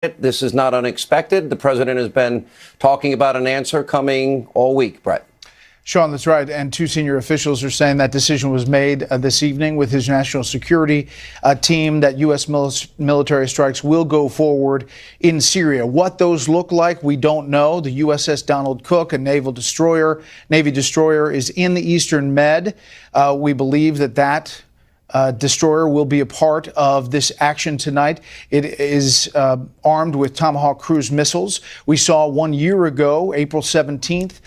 This is not unexpected. The president has been talking about an answer coming all week, Brett. Sean, that's right. And two senior officials are saying that decision was made this evening with his national security team that U.S. military strikes will go forward in Syria. What those look like, we don't know. The USS Donald Cook, a Navy destroyer, is in the Eastern Med. We believe that destroyer will be a part of this action tonight. It is armed with Tomahawk cruise missiles. We saw 1 year ago, April 17th,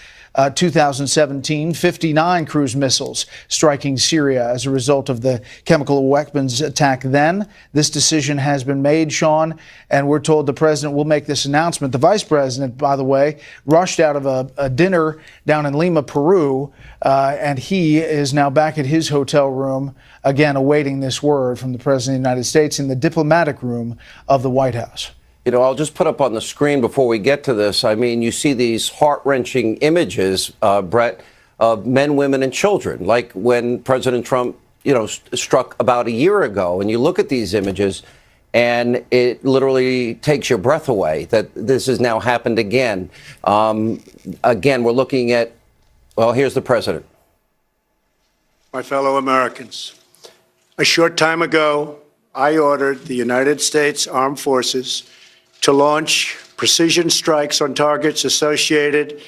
2017, 59 cruise missiles striking Syria as a result of the chemical weapons attack then. This decision has been made, Sean, and we're told the president will make this announcement. The vice president, by the way, rushed out of a dinner down in Lima, Peru, and he is now back at his hotel room, again, awaiting this word from the president of the United States in the diplomatic room of the White House. You know, I'll just put up on the screen before we get to this. I mean, you see these heart-wrenching images, Brett, of men, women, and children, like when President Trump, struck about a year ago. And you look at these images, and it literally takes your breath away that this has now happened again. Again, we're looking at, well, here's the president. My fellow Americans, a short time ago, I ordered the United States Armed Forces to launch precision strikes on targets associated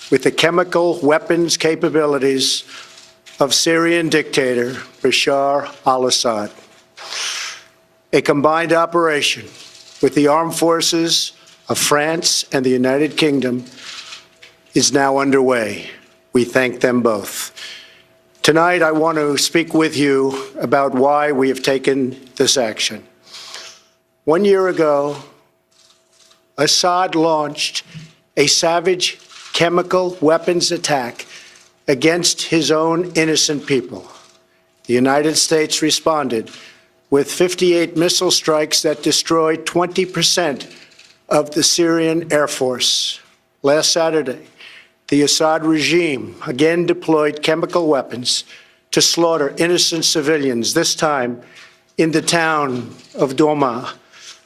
with the chemical weapons capabilities of Syrian dictator Bashar al-Assad. A combined operation with the armed forces of France and the United Kingdom is now underway. We thank them both. Tonight, I want to speak with you about why we have taken this action. 1 year ago, Assad launched a savage chemical weapons attack against his own innocent people. The United States responded with 58 missile strikes that destroyed 20% of the Syrian Air Force. Last Saturday, the Assad regime again deployed chemical weapons to slaughter innocent civilians, this time in the town of Douma,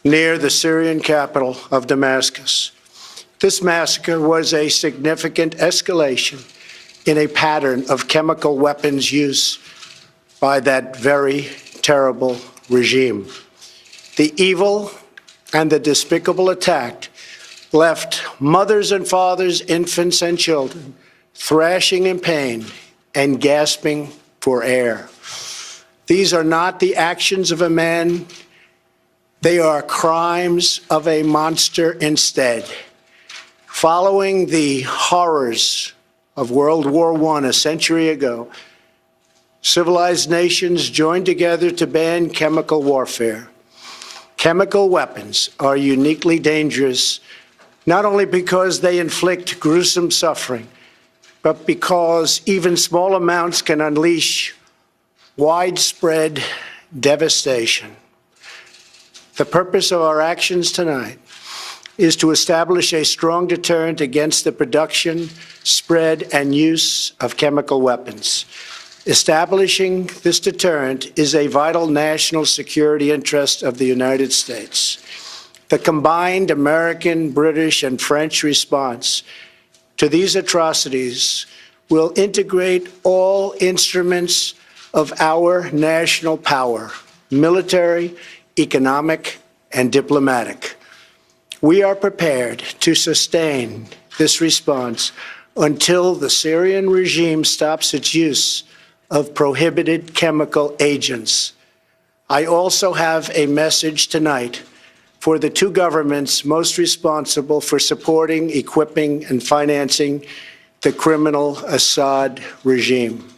near the Syrian capital of Damascus. This massacre was a significant escalation in a pattern of chemical weapons use by that very terrible regime. The evil and the despicable attack left mothers and fathers, infants and children thrashing in pain and gasping for air. These are not the actions of a man. They are crimes of a monster instead. Following the horrors of World War I a century ago, civilized nations joined together to ban chemical warfare. Chemical weapons are uniquely dangerous, not only because they inflict gruesome suffering, but because even small amounts can unleash widespread devastation. The purpose of our actions tonight is to establish a strong deterrent against the production, spread, and use of chemical weapons. Establishing this deterrent is a vital national security interest of the United States. The combined American, British, and French response to these atrocities will integrate all instruments of our national power, military, economic, and diplomatic. We are prepared to sustain this response until the Syrian regime stops its use of prohibited chemical agents. I also have a message tonight for the two governments most responsible for supporting, equipping, and financing the criminal Assad regime.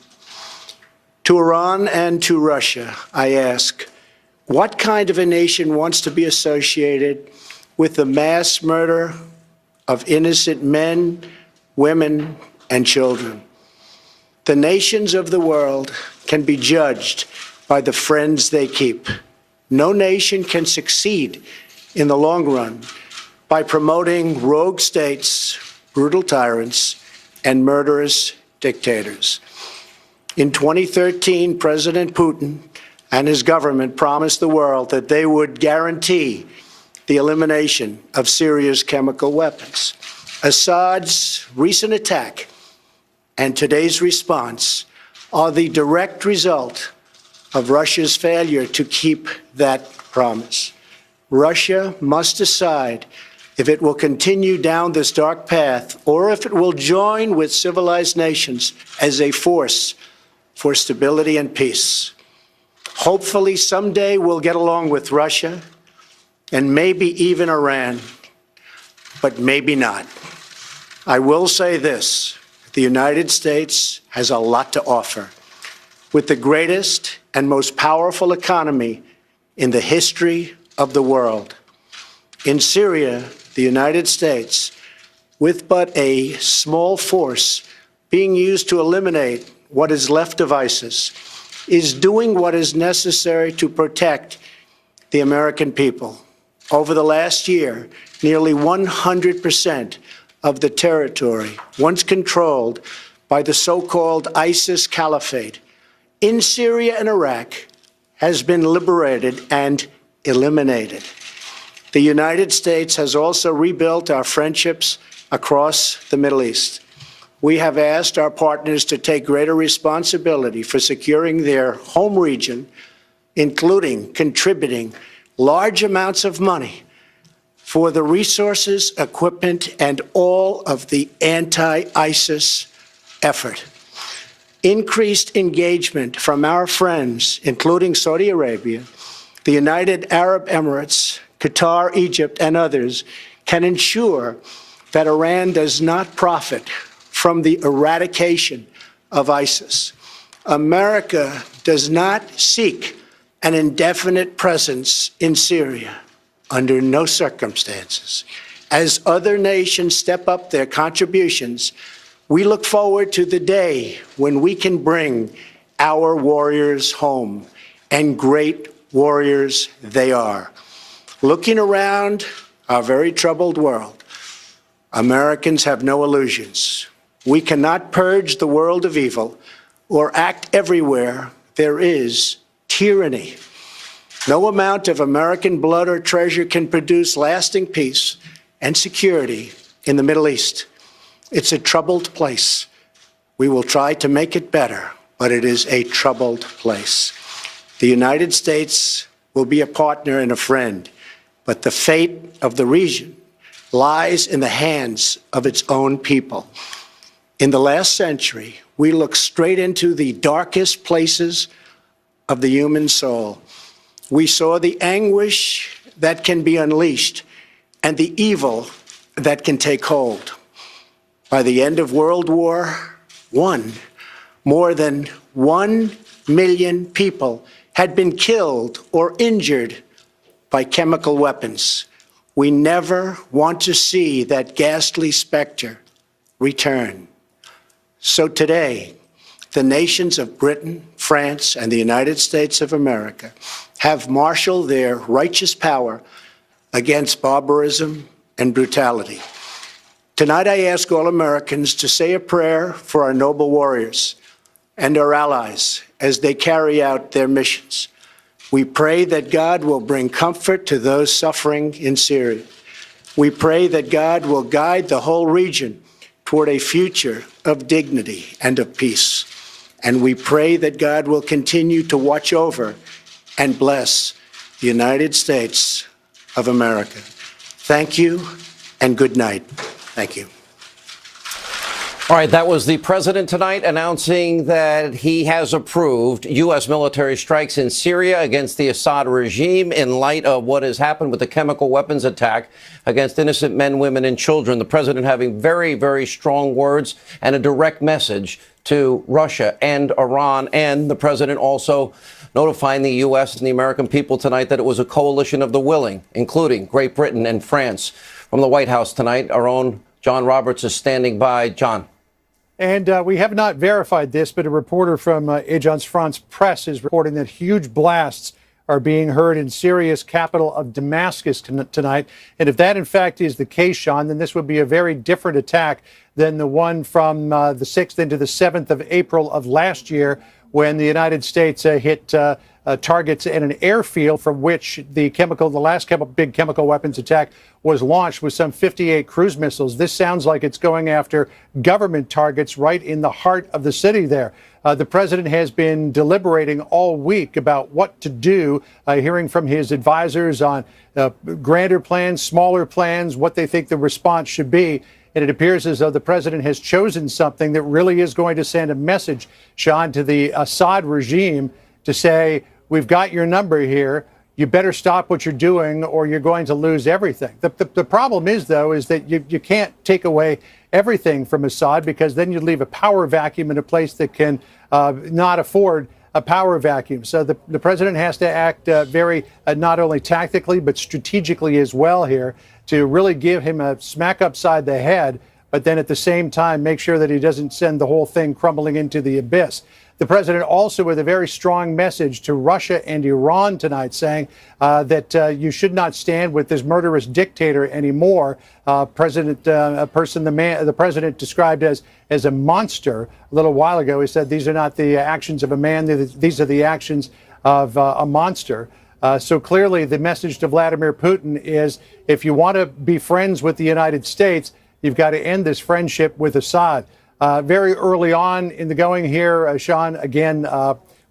To Iran and to Russia, I ask, what kind of a nation wants to be associated with the mass murder of innocent men, women, and children? The nations of the world can be judged by the friends they keep. No nation can succeed in the long run by promoting rogue states, brutal tyrants, and murderous dictators. In 2013, President Putin and his government promised the world that they would guarantee the elimination of Syria's chemical weapons. Assad's recent attack and today's response are the direct result of Russia's failure to keep that promise. Russia must decide if it will continue down this dark path or if it will join with civilized nations as a force for stability and peace. Hopefully, someday we'll get along with Russia and maybe even Iran, but maybe not. I will say this: the United States has a lot to offer. With the greatest and most powerful economy in the history of the world. In Syria, the United States, with but a small force being used to eliminate what is left of ISIS, is doing what is necessary to protect the American people. Over the last year, nearly 100% of the territory once controlled by the so-called ISIS Caliphate in Syria and Iraq has been liberated and eliminated. The United States has also rebuilt our friendships across the Middle East. We have asked our partners to take greater responsibility for securing their home region, including contributing large amounts of money for the resources, equipment, and all of the anti-ISIS effort. Increased engagement from our friends, including Saudi Arabia, the United Arab Emirates, Qatar, Egypt, and others, can ensure that Iran does not profit from the eradication of ISIS. America does not seek an indefinite presence in Syria under no circumstances. As other nations step up their contributions, we look forward to the day when we can bring our warriors home, and great warriors they are. Looking around our very troubled world, Americans have no illusions. We cannot purge the world of evil or act everywhere there is tyranny. No amount of American blood or treasure can produce lasting peace and security in the Middle East. It's a troubled place. We will try to make it better, but it is a troubled place. The United States will be a partner and a friend, but the fate of the region lies in the hands of its own people. In the last century, we looked straight into the darkest places of the human soul. We saw the anguish that can be unleashed and the evil that can take hold. By the end of World War I, more than 1 million people had been killed or injured by chemical weapons. We never want to see that ghastly specter return. So today, the nations of Britain, France, and the United States of America have marshaled their righteous power against barbarism and brutality. Tonight, I ask all Americans to say a prayer for our noble warriors and our allies as they carry out their missions. We pray that God will bring comfort to those suffering in Syria. We pray that God will guide the whole region toward a future of dignity and of peace. And we pray that God will continue to watch over and bless the United States of America. Thank you and good night. Thank you. All right, that was the president tonight announcing that he has approved U.S. military strikes in Syria against the Assad regime in light of what has happened with the chemical weapons attack against innocent men, women, and children. The president having very, very strong words and a direct message to Russia and Iran, and the president also notifying the U.S. and the American people tonight that it was a coalition of the willing, including Great Britain and France. From the White House tonight, our own John Roberts is standing by. John. And we have not verified this, but a reporter from Agence France Presse is reporting that huge blasts are being heard in Syria's capital of Damascus tonight. And if that, in fact, is the case, Sean, then this would be a very different attack than the one from the 6th into the 7th of April of last year, when the United States hit targets and an airfield from which the last big chemical weapons attack was launched with some 58 cruise missiles. This sounds like it's going after government targets right in the heart of the city there. The president has been deliberating all week about what to do, hearing from his advisors on grander plans, smaller plans, what they think the response should be. And it appears as though the president has chosen something that really is going to send a message, Sean, to the Assad regime to say, we've got your number here. You better stop what you're doing or you're going to lose everything. The problem is, though, is that you can't take away everything from Assad, because then you'd leave a power vacuum in a place that can not afford a power vacuum. So the president has to act very not only tactically but strategically as well here to really give him a smack upside the head, but then at the same time make sure that he doesn't send the whole thing crumbling into the abyss. The president also with a very strong message to Russia and Iran tonight, saying that you should not stand with this murderous dictator anymore. The president described as a monster a little while ago. He said these are not the actions of a man; these are the actions of a monster. So clearly, the message to Vladimir Putin is: if you want to be friends with the United States, you've got to end this friendship with Assad. Very early on in the going here, Sean, again,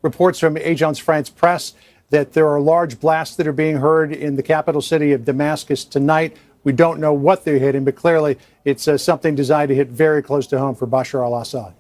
reports from Agence France Presse that there are large blasts that are being heard in the capital city of Damascus tonight. We don't know what they're hitting, but clearly it's something designed to hit very close to home for Bashar al-Assad.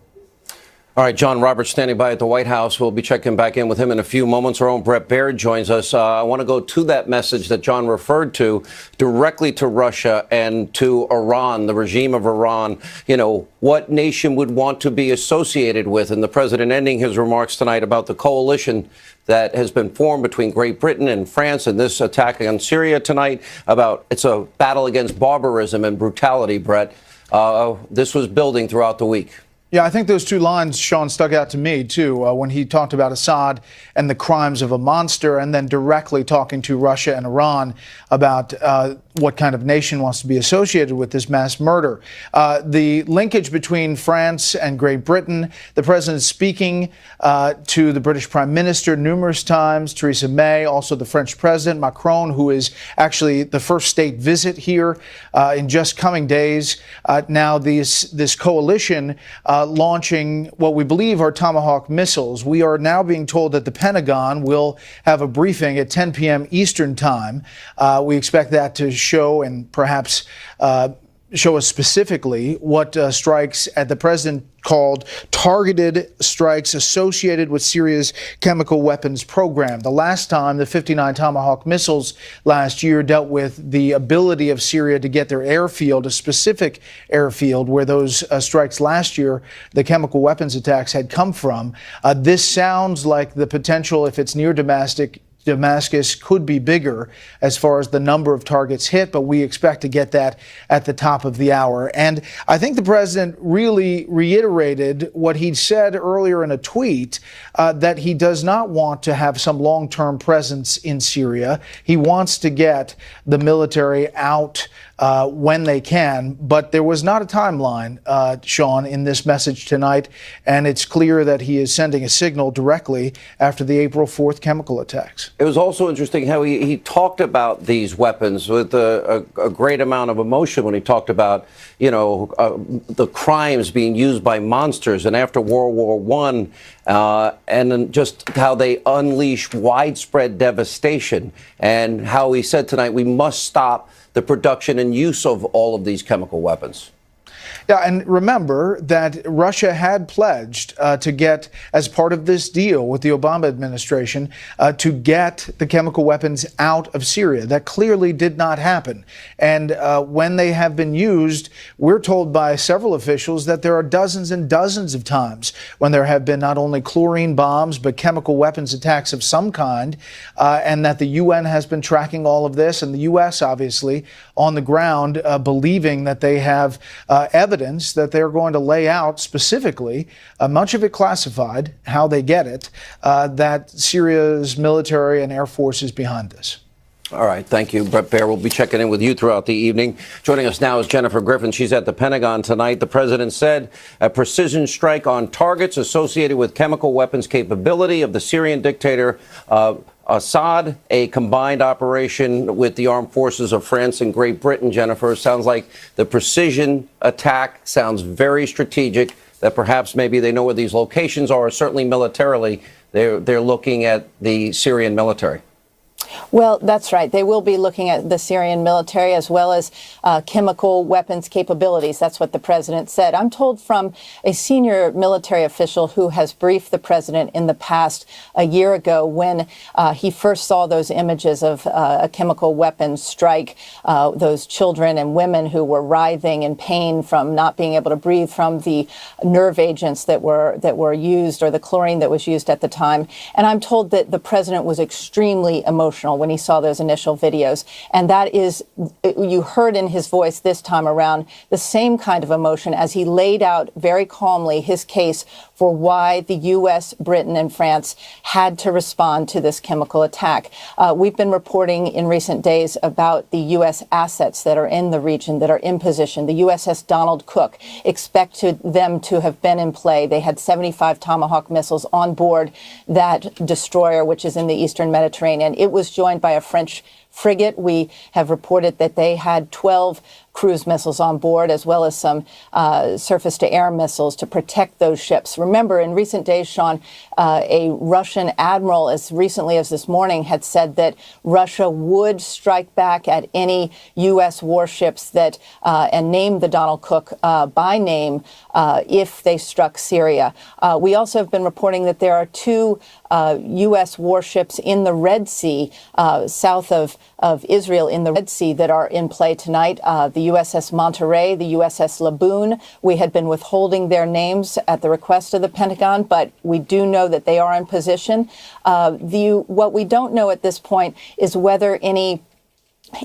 All right, John Roberts standing by at the White House. We'll be checking back in with him in a few moments. Our own Brett Baird joins us. I want to go to that message that John referred to directly to Russia and to Iran, the regime of Iran. You know, what nation would want to be associated with? And the president ending his remarks tonight about the coalition that has been formed between Great Britain and France and this attack on Syria tonight, about it's a battle against barbarism and brutality, Brett. This was building throughout the week. Yeah, I think those two lines, Sean, stuck out to me, too, when he talked about Assad and the crimes of a monster, and then directly talking to Russia and Iran about what kind of nation wants to be associated with this mass murder. The linkage between France and Great Britain, the president speaking to the British Prime Minister numerous times, Theresa May, also the French President Macron, who is actually the first state visit here in just coming days. Now, this coalition launching what we believe are Tomahawk missiles. We are now being told that the Pentagon will have a briefing at 10 p.m. Eastern time. We expect that to show and perhaps show us specifically what strikes at the president called targeted strikes associated with Syria's chemical weapons program. The last time the 59 Tomahawk missiles last year dealt with the ability of Syria to get their airfield, a specific airfield where those strikes last year, the chemical weapons attacks had come from. This sounds like the potential, if it's near Damascus, could be bigger as far as the number of targets hit, but we expect to get that at the top of the hour. And I think the president really reiterated what he'd said earlier in a tweet, that he does not want to have some long-term presence in Syria. He wants to get the military out when they can, but there was not a timeline, Sean, in this message tonight, and it's clear that he is sending a signal directly after the April 4th chemical attacks. It was also interesting how he talked about these weapons with a great amount of emotion when he talked about, you know, the crimes being used by monsters, and after World War I, and then just how they unleash widespread devastation, and how he said tonight we must stop the production and use of all of these chemical weapons. Yeah, and remember that Russia had pledged to get, as part of this deal with the Obama administration, to get the chemical weapons out of Syria. That clearly did not happen. And when they have been used, we're told by several officials that there are dozens and dozens of times when there have been not only chlorine bombs, but chemical weapons attacks of some kind, and that the UN has been tracking all of this, and the U.S. obviously on the ground believing that they have evidence that they're going to lay out specifically, much of it classified, how they get it, that Syria's military and air force is behind this. All right. Thank you, Brett Baer. We'll be checking in with you throughout the evening. Joining us now is Jennifer Griffin. She's at the Pentagon tonight. The president said a precision strike on targets associated with chemical weapons capability of the Syrian dictator Assad, a combined operation with the armed forces of France and Great Britain. Jennifer, sounds like the precision attack sounds very strategic, that perhaps maybe they know where these locations are. Certainly militarily, they're looking at the Syrian military. Well, that's right. They will be looking at the Syrian military as well as chemical weapons capabilities. That's what the president said. I'm told from a senior military official who has briefed the president in the past a year ago when he first saw those images of a chemical weapons strike, those children and women who were writhing in pain from not being able to breathe from the nerve agents that were used, or the chlorine that was used at the time. And I'm told that the president was extremely emotional when he saw those initial videos. And that is, you heard in his voice this time around, the same kind of emotion as he laid out very calmly his case for why the U.S., Britain, and France had to respond to this chemical attack. We've been reporting in recent days about the U.S. assets that are in the region, that are in position. The USS Donald Cook, expected them to have been in play. They had 75 Tomahawk missiles on board that destroyer, which is in the Eastern Mediterranean. It was joined by a French frigate. We have reported that they had 12 cruise missiles on board, as well as some surface-to-air missiles to protect those ships. Remember, in recent days, Sean, a Russian admiral, as recently as this morning, had said that Russia would strike back at any U.S. warships that and named the Donald Cook by name if they struck Syria. We also have been reporting that there are two U.S. warships in the Red Sea, south of Israel, in the Red Sea, that are in play tonight. The USS Monterey, the USS Laboon. We had been withholding their names at the request of the Pentagon, but we do know that they are in position. What we don't know at this point is whether any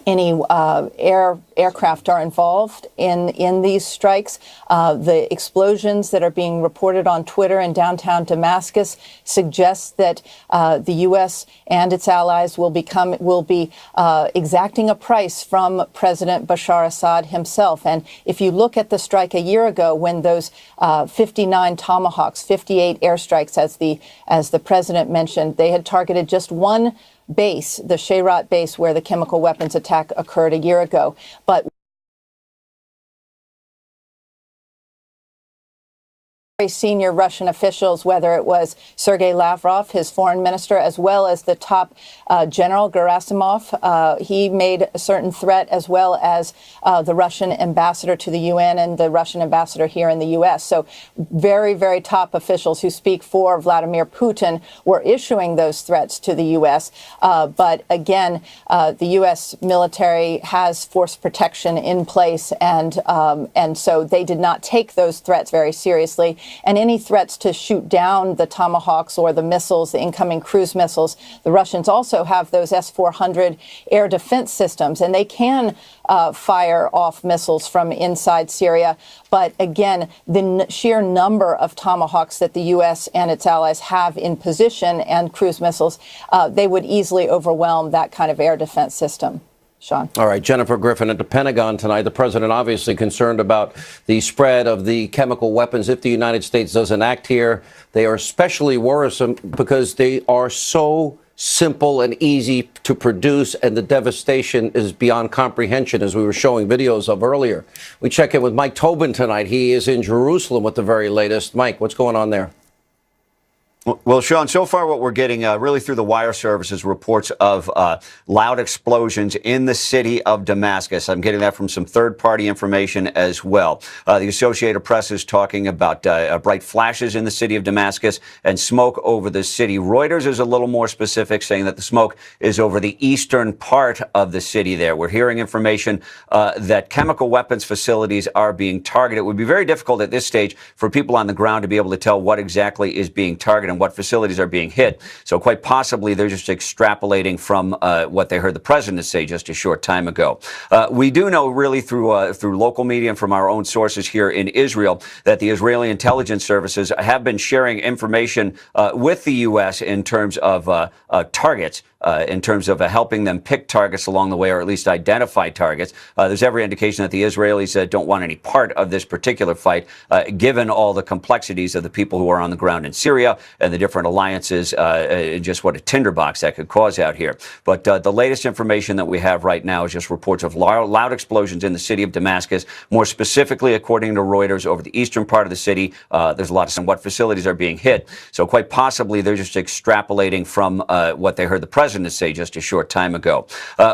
aircraft are involved in these strikes. The explosions that are being reported on Twitter in downtown Damascus suggest that the U.S. and its allies will be exacting a price from President Bashar Assad himself. And if you look at the strike a year ago, when those 59 Tomahawks, 58 airstrikes, as the president mentioned, they had targeted just one base, the Shayrat base, where the chemical weapons attack occurred a year ago. But very senior Russian officials, whether it was Sergei Lavrov, his foreign minister, as well as the top General Gerasimov, he made a certain threat, as well as the Russian ambassador to the UN and the Russian ambassador here in the U.S. So very, very top officials who speak for Vladimir Putin were issuing those threats to the U.S. But again, the U.S. military has force protection in place, and so they did not take those threats very seriously. And any threats to shoot down the Tomahawks or the missiles, the incoming cruise missiles, the Russians also have those S-400 air defense systems, and they can fire off missiles from inside Syria. But again, the sheer number of Tomahawks that the U.S. and its allies have in position, and cruise missiles, they would easily overwhelm that kind of air defense system. Sean. All right, Jennifer Griffin at the Pentagon tonight. The president obviously concerned about the spread of the chemical weapons. If the United States doesn't act here, they are especially worrisome because they are so simple and easy to produce, and the devastation is beyond comprehension, as we were showing videos of earlier. We check in with Mike Tobin tonight. He is in Jerusalem with the very latest. Mike, what's going on there? Well, Sean, so far what we're getting really through the wire services reports of loud explosions in the city of Damascus. I'm getting that from some third-party information as well. The Associated Press is talking about bright flashes in the city of Damascus and smoke over the city. Reuters is a little more specific, saying that the smoke is over the eastern part of the city there. We're hearing information that chemical weapons facilities are being targeted. It would be very difficult at this stage for people on the ground to be able to tell what exactly is being targeted, what facilities are being hit. So quite possibly they're just extrapolating from what they heard the president say just a short time ago. We do know really through local media and from our own sources here in Israel that the Israeli intelligence services have been sharing information with the U.S. in terms of targets in terms of helping them pick targets along the way, or at least identify targets. There's every indication that the Israelis don't want any part of this particular fight, given all the complexities of the people who are on the ground in Syria and the different alliances, just what a tinderbox that could cause out here. But the latest information that we have right now is just reports of loud explosions in the city of Damascus. More specifically, according to Reuters, over the eastern part of the city, there's a lot of what facilities are being hit. So quite possibly they're just extrapolating from what they heard the president say just a short time ago.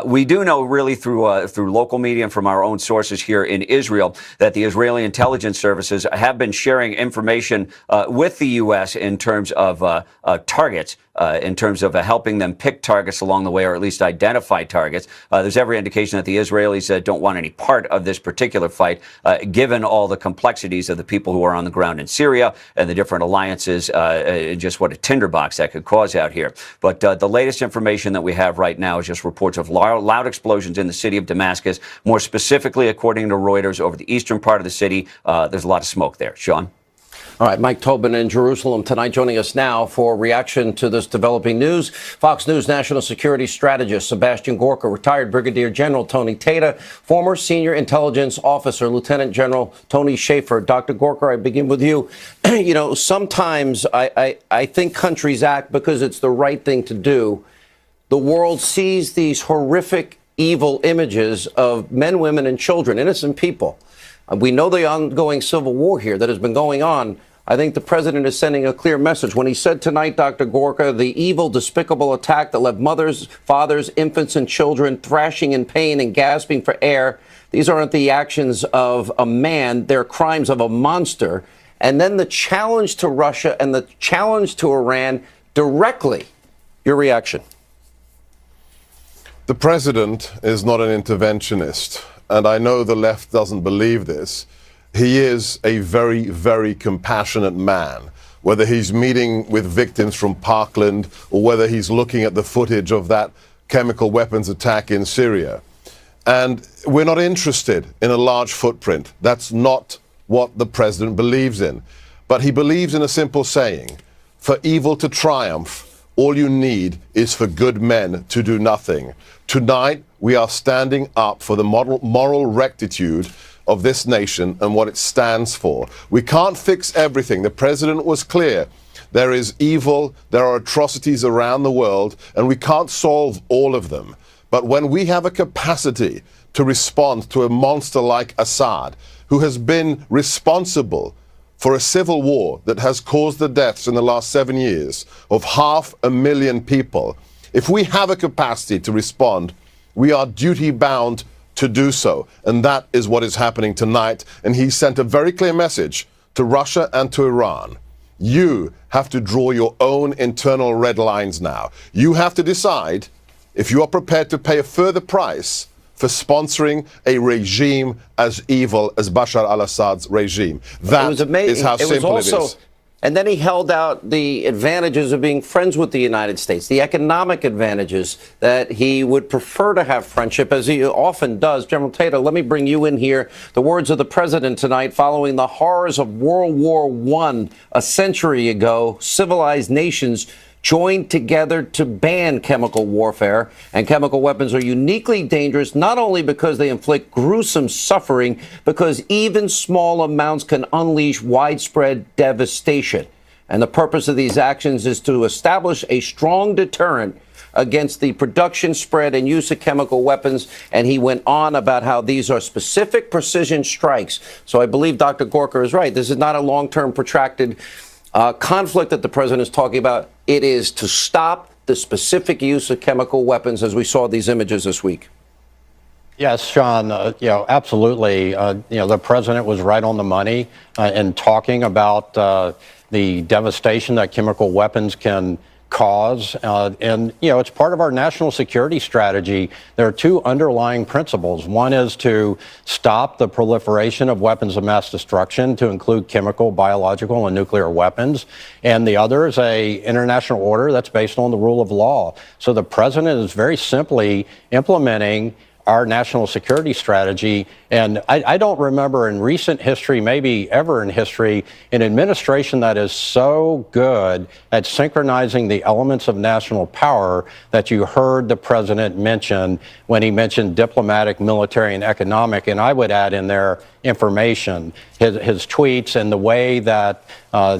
We do know really through local media and from our own sources here in Israel that the Israeli intelligence services have been sharing information with the U.S. in terms of targets, in terms of helping them pick targets along the way, or at least identify targets. There's every indication that the Israelis don't want any part of this particular fight, given all the complexities of the people who are on the ground in Syria and the different alliances, just what a tinderbox that could cause out here. But the latest information that we have right now is just reports of loud explosions in the city of Damascus. More specifically, according to Reuters, over the eastern part of the city, there's a lot of smoke there. Sean? All right, Mike Tobin in Jerusalem tonight, joining us now for reaction to this developing news. Fox News national security strategist Sebastian Gorka, retired Brigadier General Tony Tata, former senior intelligence officer Lieutenant General Tony Schaefer. Dr. Gorka, I begin with you. You know, sometimes I think countries act because it's the right thing to do. The world sees these horrific, evil images of men, women, and children, innocent people. We know the ongoing civil war here that has been going on. I think the president is sending a clear message when he said tonight, Dr. Gorka, the evil, despicable attack that left mothers, fathers, infants, and children thrashing in pain and gasping for air. These aren't the actions of a man. They're crimes of a monster. And then the challenge to Russia and the challenge to Iran directly. Your reaction? The president is not an interventionist. And I know the left doesn't believe this. He is a very, very compassionate man. Whether he's meeting with victims from Parkland or whether he's looking at the footage of that chemical weapons attack in Syria. And we're not interested in a large footprint. That's not what the president believes in. But he believes in a simple saying: for evil to triumph, all you need is for good men to do nothing. Tonight, we are standing up for the moral rectitude of this nation and what it stands for. We can't fix everything. The president was clear. There is evil, there are atrocities around the world, and we can't solve all of them. But when we have a capacity to respond to a monster like Assad, who has been responsible for a civil war that has caused the deaths in the last 7 years of 500,000 people, if we have a capacity to respond, we are duty-bound to do so. And that is what is happening tonight. And he sent a very clear message to Russia and to Iran. You have to draw your own internal red lines now. You have to decide if you are prepared to pay a further price for sponsoring a regime as evil as Bashar al-Assad's regime. That is how simple it is. And then he held out the advantages of being friends with the United States, the economic advantages that he would prefer to have friendship, as he often does. General Tata, let me bring you in here. The words of the president tonight following the horrors of World War I a century ago. Civilized nations joined together to ban chemical warfare, and chemical weapons are uniquely dangerous, not only because they inflict gruesome suffering, because even small amounts can unleash widespread devastation. And the purpose of these actions is to establish a strong deterrent against the production, spread, and use of chemical weapons. And he went on about how these are specific precision strikes. So I believe Dr. Gorka is right. This is not a long-term protracted conflict that the president is talking about. It is to stop the specific use of chemical weapons, as we saw these images this week. Yes, Sean, absolutely. The president was right on the money in talking about the devastation that chemical weapons can cause. It's part of our national security strategy. There are two underlying principles. One is to stop the proliferation of weapons of mass destruction, to include chemical, biological, and nuclear weapons. And the other is an international order that's based on the rule of law. So the president is very simply implementing our national security strategy. And I don't remember in recent history, maybe ever in history, an administration that is so good at synchronizing the elements of national power that you heard the president mention when he mentioned diplomatic, military, and economic. And I would add in there information, his tweets, and the way that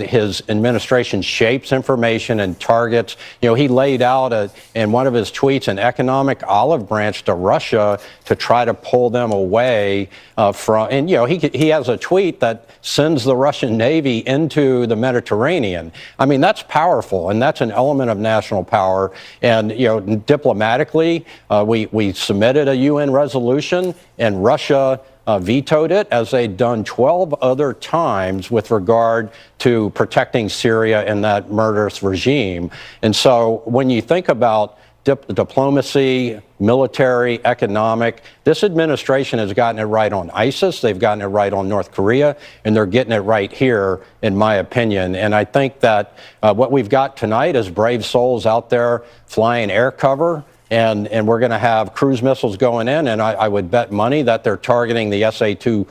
his administration shapes information and targets. You know, he laid out in one of his tweets an economic olive branch to Russia to try to pull them away from, and you know, he has a tweet that sends the Russian Navy into the Mediterranean. I mean, that's powerful, and that's an element of national power. And you know, diplomatically, we submitted a UN resolution, and Russia vetoed it, as they'd done 12 other times with regard to protecting Syria and that murderous regime. And so when you think about diplomacy, military, economic, this administration has gotten it right on ISIS, they've gotten it right on North Korea, and they're getting it right here, in my opinion. And I think that what we've got tonight is brave souls out there flying air cover. And we're going to have cruise missiles going in, and I would bet money that they're targeting the SA-2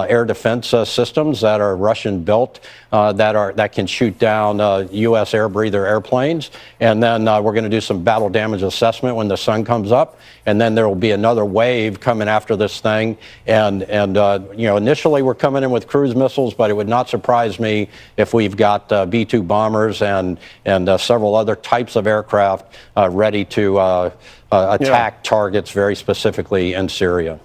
air defense systems that are Russian-built, that can shoot down U.S. air breather airplanes. And then we're going to do some battle damage assessment when the sun comes up, and then there will be another wave coming after this thing. And you know, initially we're coming in with cruise missiles, but it would not surprise me if we've got B-2 bombers and several other types of aircraft ready to attack targets very specifically in Syria.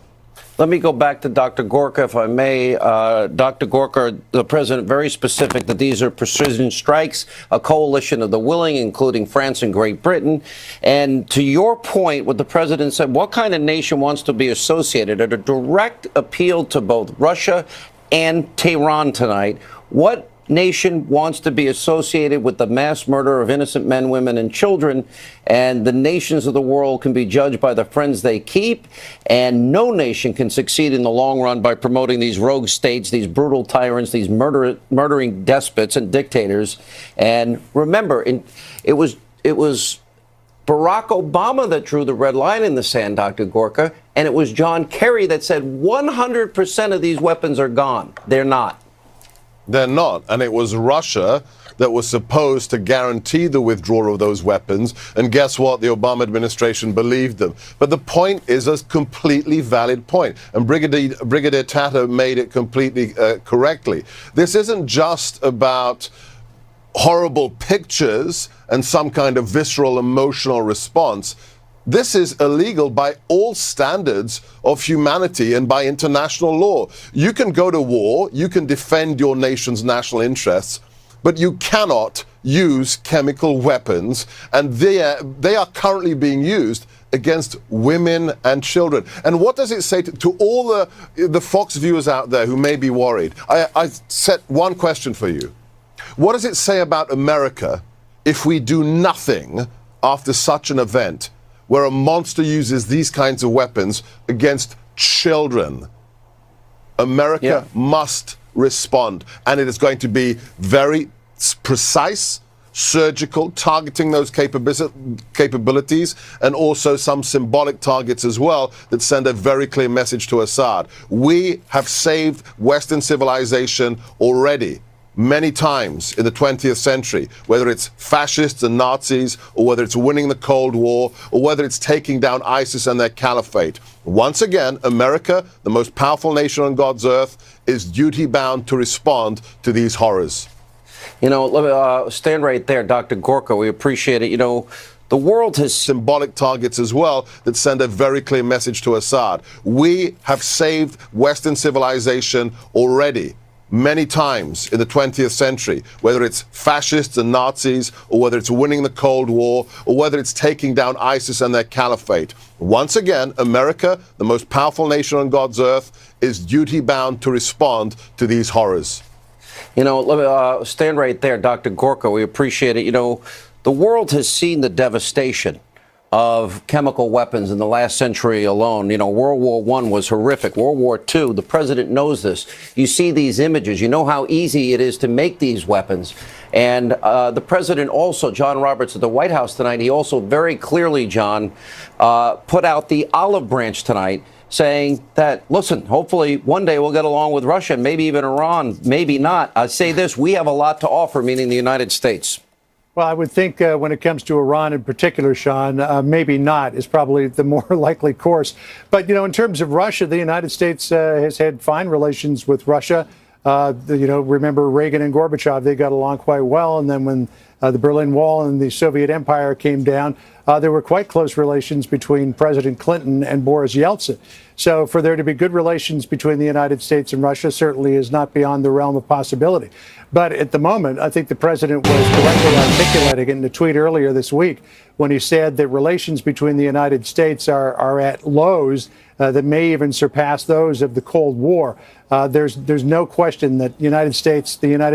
Let me go back to Dr. Gorka, if I may. Dr. Gorka, the president very specific that these are precision strikes, a coalition of the willing, including France and Great Britain. And to your point, what the president said, what kind of nation wants to be associated? At a direct appeal to both Russia and Tehran tonight, what nation wants to be associated with the mass murder of innocent men, women, and children? And the nations of the world can be judged by the friends they keep, and no nation can succeed in the long run by promoting these rogue states, these brutal tyrants, these murdering despots and dictators. And remember, it was Barack Obama that drew the red line in the sand, Dr. Gorka, and it was John Kerry that said 100% of these weapons are gone. They're not. They're not. And it was Russia that was supposed to guarantee the withdrawal of those weapons. And guess what? The Obama administration believed them. But the point is a completely valid point. And Brigadier Tatter made it completely correctly. This isn't just about horrible pictures and some kind of visceral emotional response. This is illegal by all standards of humanity and by international law. You can go to war, you can defend your nation's national interests, but you cannot use chemical weapons, and they are currently being used against women and children. And what does it say to all the Fox viewers out there who may be worried? I set one question for you. What does it say about America if we do nothing after such an event, where a monster uses these kinds of weapons against children? America must respond, and it is going to be very precise, surgical, targeting those capabilities, and also some symbolic targets as well that send a very clear message to Assad. We have saved Western civilization already many times in the 20th century, whether it's fascists and Nazis, or whether it's winning the Cold War, or whether it's taking down ISIS and their caliphate. Once again, America, the most powerful nation on God's earth, is duty-bound to respond to these horrors. You know, let me stand right there, Dr. Gorka. We appreciate it. You know, the world has symbolic targets as well that send a very clear message to Assad. We have saved Western civilization already many times in the 20th century, whether it's fascists and Nazis, or whether it's winning the Cold War, or whether it's taking down ISIS and their caliphate. Once again, America, the most powerful nation on God's earth, is duty-bound to respond to these horrors. You know, let me stand right there, Dr. Gorka. We appreciate it. You know, the world has seen the devastation of chemical weapons in the last century alone. You know, World War I was horrific. World War II, the president knows this. You see these images. You know how easy it is to make these weapons. And the president also, John Roberts at the White House tonight, he also very clearly, John, put out the olive branch tonight, saying that, listen, hopefully one day we'll get along with Russia, maybe even Iran, maybe not. I say this, we have a lot to offer, meaning the United States. Well, I would think when it comes to Iran in particular, Sean, maybe not is probably the more likely course. But, you know, in terms of Russia, the United States has had fine relations with Russia. Remember Reagan and Gorbachev, they got along quite well. And then when the Berlin Wall and the Soviet Empire came down, there were quite close relations between President Clinton and Boris Yeltsin. So for there to be good relations between the United States and Russia certainly is not beyond the realm of possibility. But at the moment, I think the president was correctly articulating in a tweet earlier this week when he said that relations between the United States are at lows that may even surpass those of the Cold War. There's no question that the United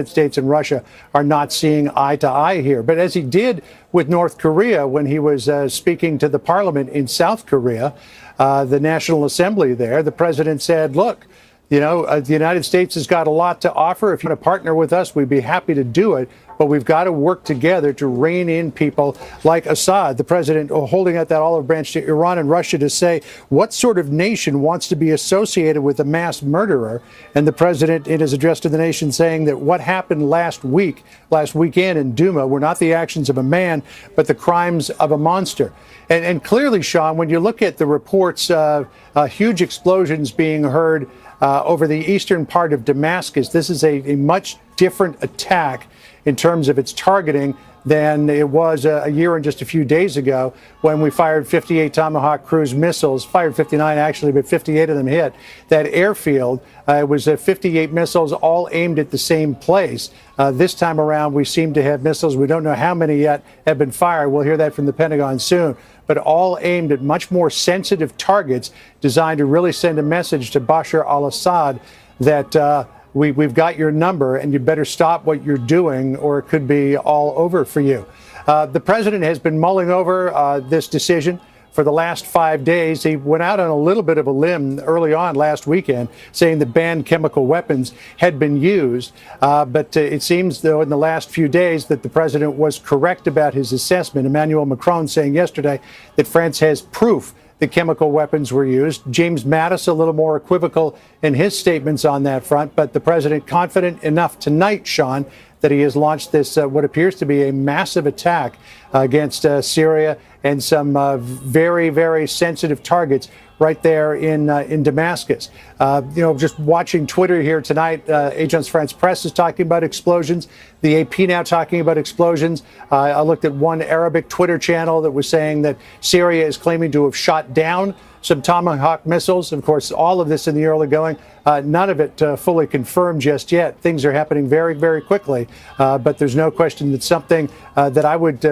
States and Russia are not seeing eye to eye here. But as he did with North Korea when he was speaking to the parliament in South Korea, the National Assembly there, the president said, look, you know, the United States has got a lot to offer. If you want to partner with us, we'd be happy to do it. But we've got to work together to rein in people like Assad. The president holding out that olive branch to Iran and Russia to say what sort of nation wants to be associated with a mass murderer. And the president, in his address to the nation, saying that what happened last weekend in Duma were not the actions of a man, but the crimes of a monster. And clearly, Sean, when you look at the reports of huge explosions being heard over the eastern part of Damascus, this is a much different attack in terms of its targeting than it was a year and just a few days ago when we fired 58 Tomahawk cruise missiles, fired 59 actually, but 58 of them hit that airfield. It was 58 missiles all aimed at the same place. This time around, we seem to have missiles. We don't know how many yet have been fired. We'll hear that from the Pentagon soon, but all aimed at much more sensitive targets designed to really send a message to Bashar al-Assad that we've got your number and you better stop what you're doing or it could be all over for you. The president has been mulling over this decision for the last 5 days. He went out on a little bit of a limb early on last weekend saying that banned chemical weapons had been used. But it seems, though, in the last few days that the president was correct about his assessment. Emmanuel Macron saying yesterday that France has proof that chemical weapons were used. James Mattis a little more equivocal in his statements on that front, but the president confident enough tonight, Sean, that he has launched this, what appears to be a massive attack against Syria and some very, very sensitive targets right there in Damascus. Just watching Twitter here tonight, Agence France Presse is talking about explosions. The AP now talking about explosions. I looked at one Arabic Twitter channel that was saying that Syria is claiming to have shot down some Tomahawk missiles. Of course, all of this in the early going, none of it fully confirmed just yet. Things are happening very, very quickly. But there's no question that something that I would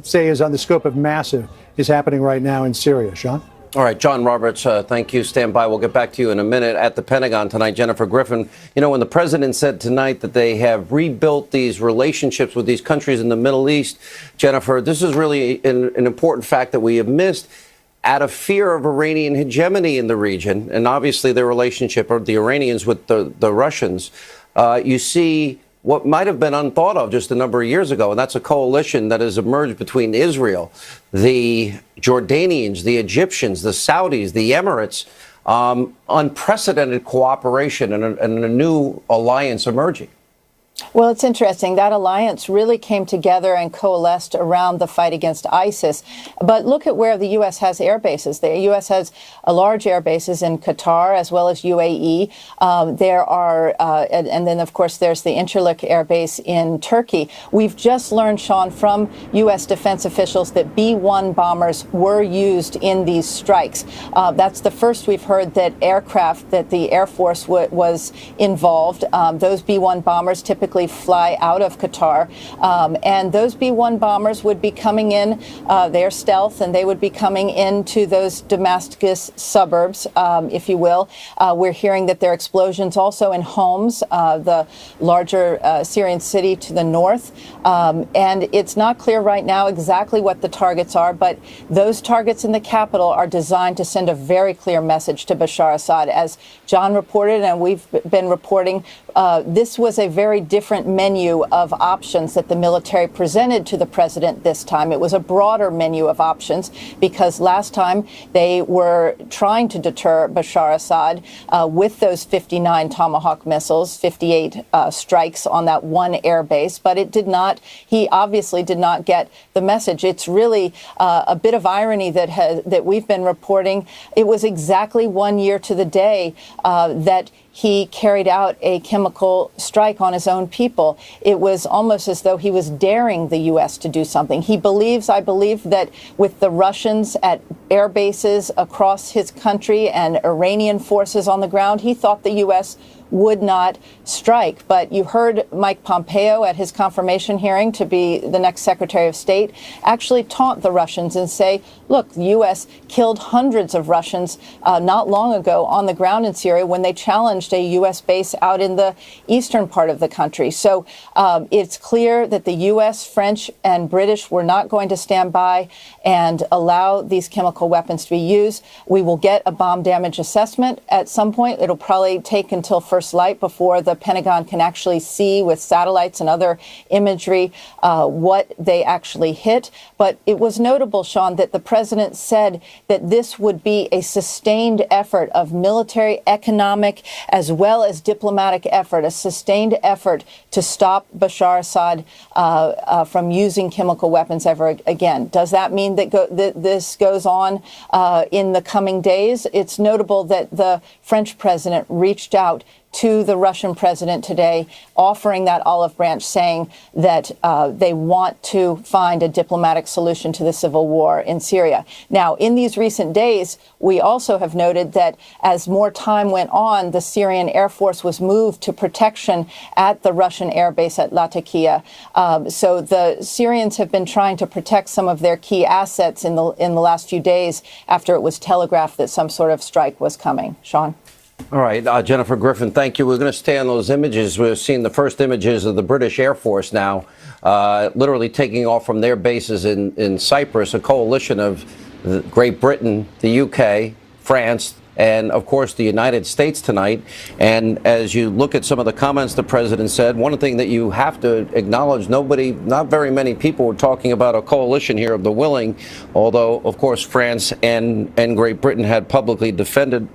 say is on the scope of massive is happening right now in Syria. Sean? All right, John Roberts, thank you. Stand by. We'll get back to you in a minute. At the Pentagon tonight, Jennifer Griffin, you know, when the president said tonight that they have rebuilt these relationships with these countries in the Middle East, Jennifer, this is really an important fact that we have missed out of fear of Iranian hegemony in the region, and obviously their relationship of the Iranians with the Russians. You see what might have been unthought of just a number of years ago, and that's a coalition that has emerged between Israel, the Jordanians, the Egyptians, the Saudis, the Emirates, unprecedented cooperation and a new alliance emerging. Well, it's interesting. That alliance really came together and coalesced around the fight against ISIS. But look at where the U.S. has air bases. The U.S. has a large air bases in Qatar as well as UAE. And then, of course, there's the Incirlik Air Base in Turkey. We've just learned, Sean, from U.S. defense officials that B-1 bombers were used in these strikes. That's the first we've heard that aircraft, that the Air Force was involved. Those B-1 bombers typically actually fly out of Qatar. And those B-1 bombers would be coming in, their stealth, and they would be coming into those Damascus suburbs, if you will. We're hearing that there are explosions also in Homs, the larger Syrian city to the north. And it's not clear right now exactly what the targets are, but those targets in the capital are designed to send a very clear message to Bashar Assad. As John reported, and we've been reporting, this was a very different menu of options that the military presented to the president this time. It was a broader menu of options because last time they were trying to deter Bashar Assad with those 59 Tomahawk missiles, 58 strikes on that one air base, but it did not, he obviously did not get the message. It's really a bit of irony that we've been reporting. It was exactly 1 year to the day that he carried out a chemical strike on his own people. It was almost as though he was daring the U.S. to do something. He believes, I believe, that with the Russians at air bases across his country and Iranian forces on the ground, he thought the U.S. would not strike. But you heard Mike Pompeo at his confirmation hearing to be the next Secretary of State actually taunt the Russians and say, look, the U.S. killed hundreds of Russians not long ago on the ground in Syria when they challenged a U.S. base out in the eastern part of the country. So it's clear that the U.S., French, and British were not going to stand by and allow these chemical weapons to be used. We will get a bomb damage assessment at some point. It'll probably take until first light before the Pentagon can actually see with satellites and other imagery what they actually hit. But it was notable, Sean, that the president said that this would be a sustained effort of military, economic, as well as diplomatic effort, a sustained effort to stop Bashar Assad from using chemical weapons ever again. Does that mean that this goes on in the coming days? It's notable that the French president reached out to the Russian president today, offering that olive branch, saying that they want to find a diplomatic solution to the civil war in Syria. Now, in these recent days, we also have noted that as more time went on, the Syrian Air Force was moved to protection at the Russian air base at Latakia. So the Syrians have been trying to protect some of their key assets in the last few days after it was telegraphed that some sort of strike was coming. Sean? All right, Jennifer Griffin, thank you. We're going to stay on those images. We're seeing the first images of the British Air Force now, literally taking off from their bases in Cyprus, a coalition of Great Britain, the UK, France, and, of course, the United States tonight. And as you look at some of the comments the president said, one thing that you have to acknowledge, not very many people were talking about a coalition here of the willing, although, of course, France and Great Britain had publicly condemned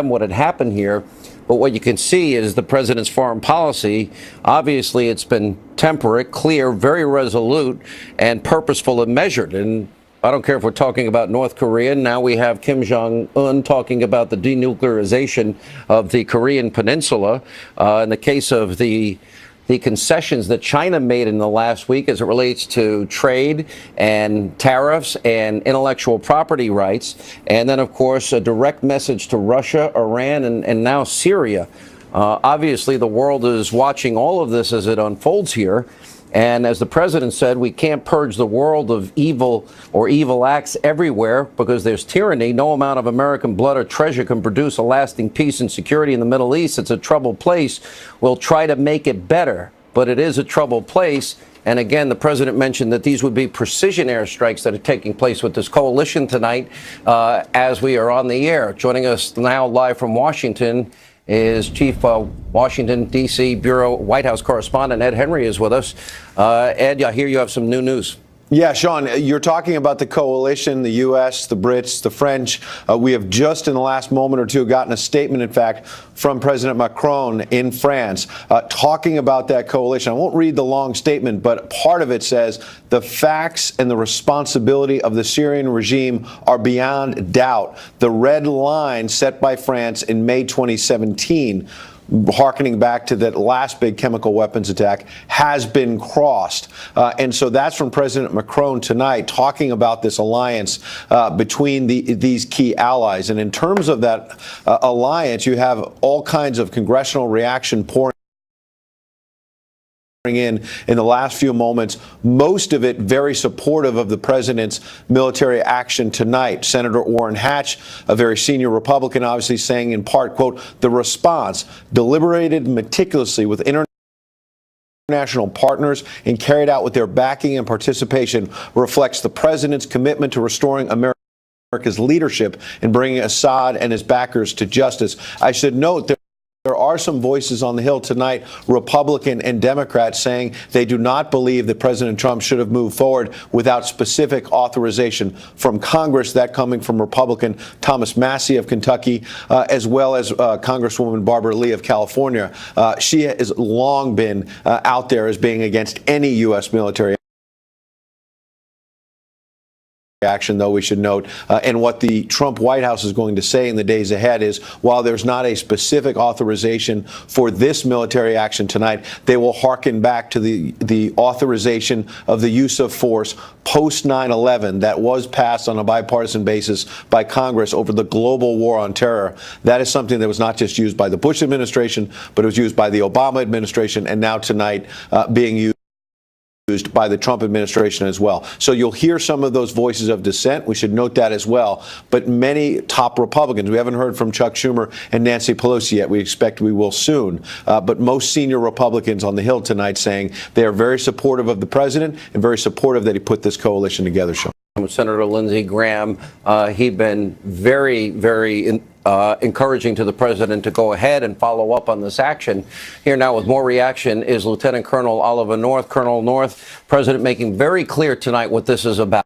what had happened here. But what you can see is the president's foreign policy. Obviously, it's been temperate, clear, very resolute, and purposeful and measured. And I don't care if we're talking about North Korea. Now we have Kim Jong-un talking about the denuclearization of the Korean Peninsula. In the case of the concessions that China made in the last week as it relates to trade and tariffs and intellectual property rights. And then, of course, a direct message to Russia, Iran, and now Syria. Obviously, the world is watching all of this as it unfolds here. And as the president said, we can't purge the world of evil or evil acts everywhere because there's tyranny. No amount of American blood or treasure can produce a lasting peace and security in the Middle East. It's a troubled place. We'll try to make it better, but it is a troubled place. And again, the president mentioned that these would be precision airstrikes that are taking place with this coalition tonight as we are on the air. Joining us now live from Washington is Chief Washington, D.C. Bureau White House correspondent Ed Henry is with us. Ed, I hear you have some new news. Yeah, Sean, you're talking about the coalition, the U.S., the Brits, the French. We have just in the last moment or two gotten a statement, in fact, from President Macron in France talking about that coalition. I won't read the long statement, but part of it says the facts and the responsibility of the Syrian regime are beyond doubt. The red line set by France in May 2017, harkening back to that last big chemical weapons attack, has been crossed. And so that's from President Macron tonight, talking about this alliance between these key allies. And in terms of that alliance, you have all kinds of congressional reaction pouring in the last few moments, most of it very supportive of the president's military action tonight. Senator Orrin Hatch, a very senior Republican, obviously saying in part, quote, the response deliberated meticulously with international partners and carried out with their backing and participation reflects the president's commitment to restoring America's leadership and bringing Assad and his backers to justice. I should note that there are some voices on the Hill tonight, Republican and Democrat, saying they do not believe that President Trump should have moved forward without specific authorization from Congress. That coming from Republican Thomas Massie of Kentucky, as well as Congresswoman Barbara Lee of California. She has long been out there as being against any U.S. military action, though we should note, and what the Trump White House is going to say in the days ahead is, while there's not a specific authorization for this military action tonight, they will hearken back to the authorization of the use of force post 9/11 that was passed on a bipartisan basis by Congress over the global war on terror. That is something that was not just used by the Bush administration, but it was used by the Obama administration, and now tonight being used by the Trump administration as well. So you'll hear some of those voices of dissent. We should note that as well. But many top Republicans, we haven't heard from Chuck Schumer and Nancy Pelosi yet. We expect we will soon. But most senior Republicans on the Hill tonight saying they are very supportive of the president and very supportive that he put this coalition together, Sean. Senator Lindsey Graham, he'd been very, very encouraging to the president to go ahead and follow up on this action. Here now with more reaction is Lieutenant Colonel Oliver North. Colonel North, President making very clear tonight what this is about.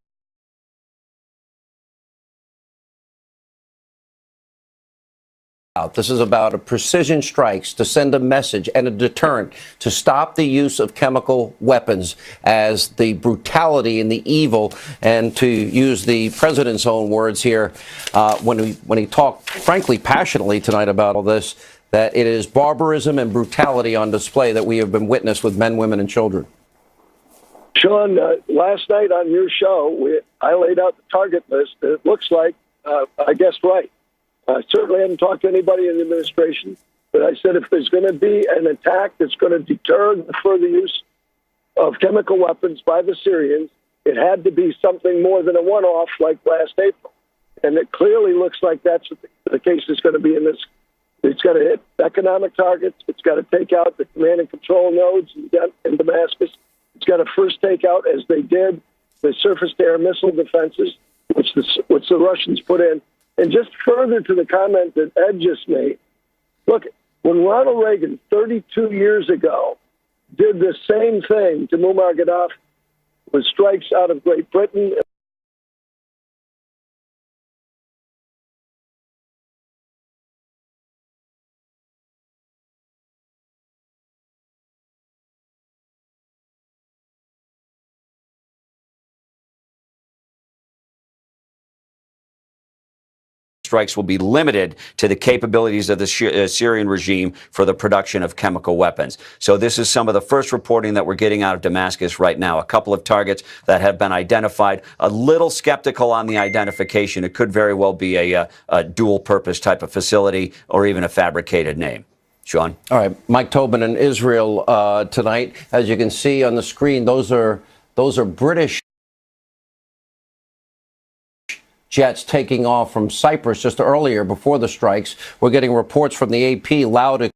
This is about a precision strikes to send a message and a deterrent to stop the use of chemical weapons as the brutality and the evil, and to use the president's own words here when he talked, frankly, passionately tonight about all this, that it is barbarism and brutality on display that we have been witness with men, women, and children. Sean, last night on your show, I laid out the target list. It looks like I guessed right. I certainly haven't talked to anybody in the administration, but I said if there's going to be an attack that's going to deter the further use of chemical weapons by the Syrians, it had to be something more than a one-off like last April. And it clearly looks like that's what the case is going to be in this. It's got to hit economic targets. It's got to take out the command and control nodes in Damascus. It's got to first take out, as they did, the surface-to-air missile defenses, which the Russians put in. And just further to the comment that Ed just made, look, when Ronald Reagan 32 years ago did the same thing to Muammar Gaddafi with strikes out of Great Britain, strikes will be limited to the capabilities of the Syrian regime for the production of chemical weapons. So this is some of the first reporting that we're getting out of Damascus right now. A couple of targets that have been identified. A little skeptical on the identification. It could very well be a dual-purpose type of facility or even a fabricated name. Sean? All right. Mike Tobin in Israel tonight. As you can see on the screen, those are British jets taking off from Cyprus just earlier before the strikes. We're getting reports from the AP, loud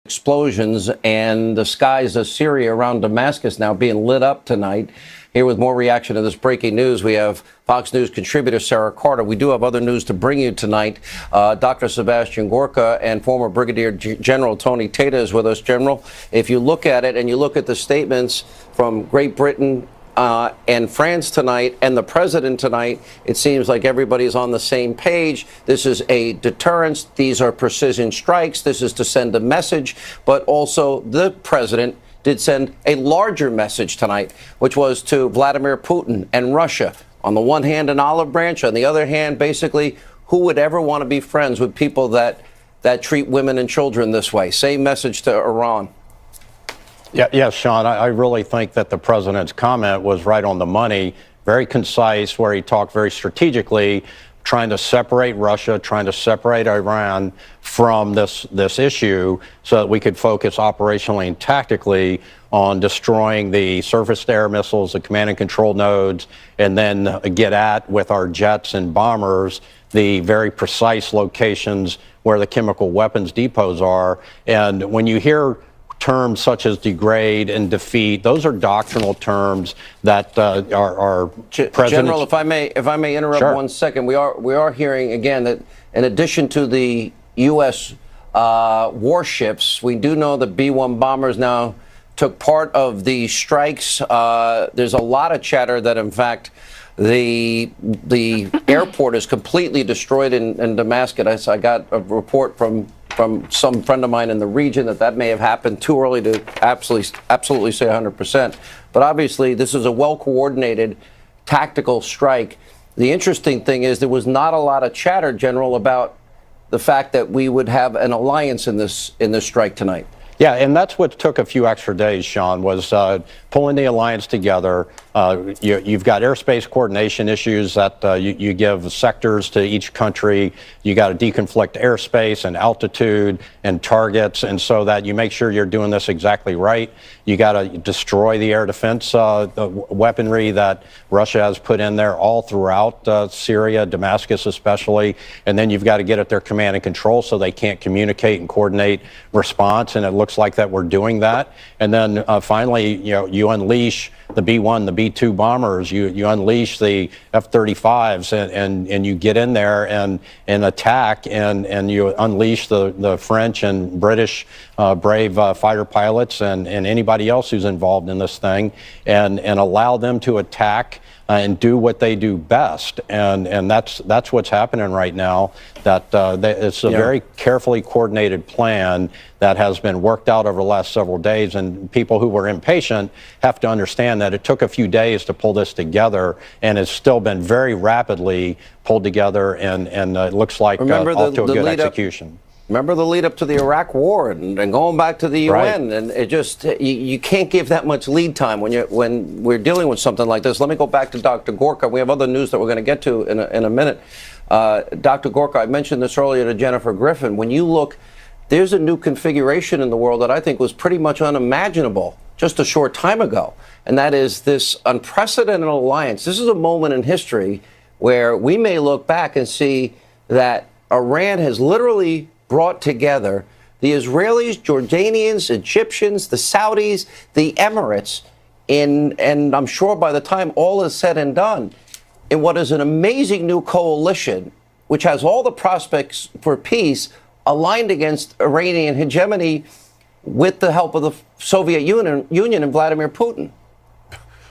explosions, and the skies of Syria around Damascus now being lit up tonight. Here with more reaction to this breaking news, we have Fox News contributor Sarah Carter. We do have other news to bring you tonight. Dr. Sebastian Gorka and former Brigadier General Tony Tata is with us. General, if you look at it and you look at the statements from Great Britain and France tonight and the president tonight, it seems like everybody's on the same page. This is a deterrence. These are precision strikes. This is to send a message. But also the president did send a larger message tonight, which was to Vladimir Putin and Russia. On the one hand, an olive branch. On the other hand, basically, who would ever want to be friends with people that treat women and children this way? Same message to Iran. Yes, Sean, I really think that the president's comment was right on the money, very concise, where he talked very strategically, trying to separate Russia, trying to separate Iran from this issue so that we could focus operationally and tactically on destroying the surface-to-air missiles, the command and control nodes, and then get at, with our jets and bombers, the very precise locations where the chemical weapons depots are. And when you hear terms such as degrade and defeat, those are doctrinal terms that are General, if I may interrupt Sure. 1 second, we are hearing again that in addition to the U.S. Warships, we do know that B-1 bombers now took part of the strikes. There's a lot of chatter that, in fact, the airport is completely destroyed in Damascus. I got a report from some friend of mine in the region that may have happened. Too early to absolutely say 100%. But obviously, this is a well-coordinated tactical strike. The interesting thing is there was not a lot of chatter, General, about the fact that we would have an alliance in this strike tonight. Yeah, and that's what took a few extra days, Sean, was pulling the alliance together. You've got airspace coordination issues that you give sectors to each country. You got to deconflict airspace and altitude and targets, and so that you make sure you're doing this exactly right. You got to destroy the air defense weaponry that Russia has put in there all throughout Syria, Damascus especially, and then you've got to get at their command and control so they can't communicate and coordinate response, and it looks like that we're doing that. And then finally, you unleash the B-1, the B-2 bombers, you unleash the F-35s, and you get in there and attack, and you unleash the French and British brave fighter pilots and anybody else who's involved in this thing, and allow them to attack and do what they do best, and that's what's happening right now. It's a very carefully coordinated plan that has been worked out over the last several days, and people who were impatient have to understand that it took a few days to pull this together, and it's still been very rapidly pulled together, and it looks like off to a good execution. Remember the lead up to the Iraq War and going back to the UN, Right. and it just you can't give that much lead time when we're dealing with something like this. Let me go back to Dr. Gorka. We have other news that we're going to get to in a minute. Dr. Gorka, I mentioned this earlier to Jennifer Griffin. When you look, there's a new configuration in the world that I think was pretty much unimaginable just a short time ago, and that is this unprecedented alliance. This is a moment in history where we may look back and see that Iran has literally brought together the Israelis, Jordanians, Egyptians, the Saudis, the Emirates, and I'm sure by the time all is said and done, in what is an amazing new coalition, which has all the prospects for peace, aligned against Iranian hegemony with the help of the Soviet Union and Vladimir Putin.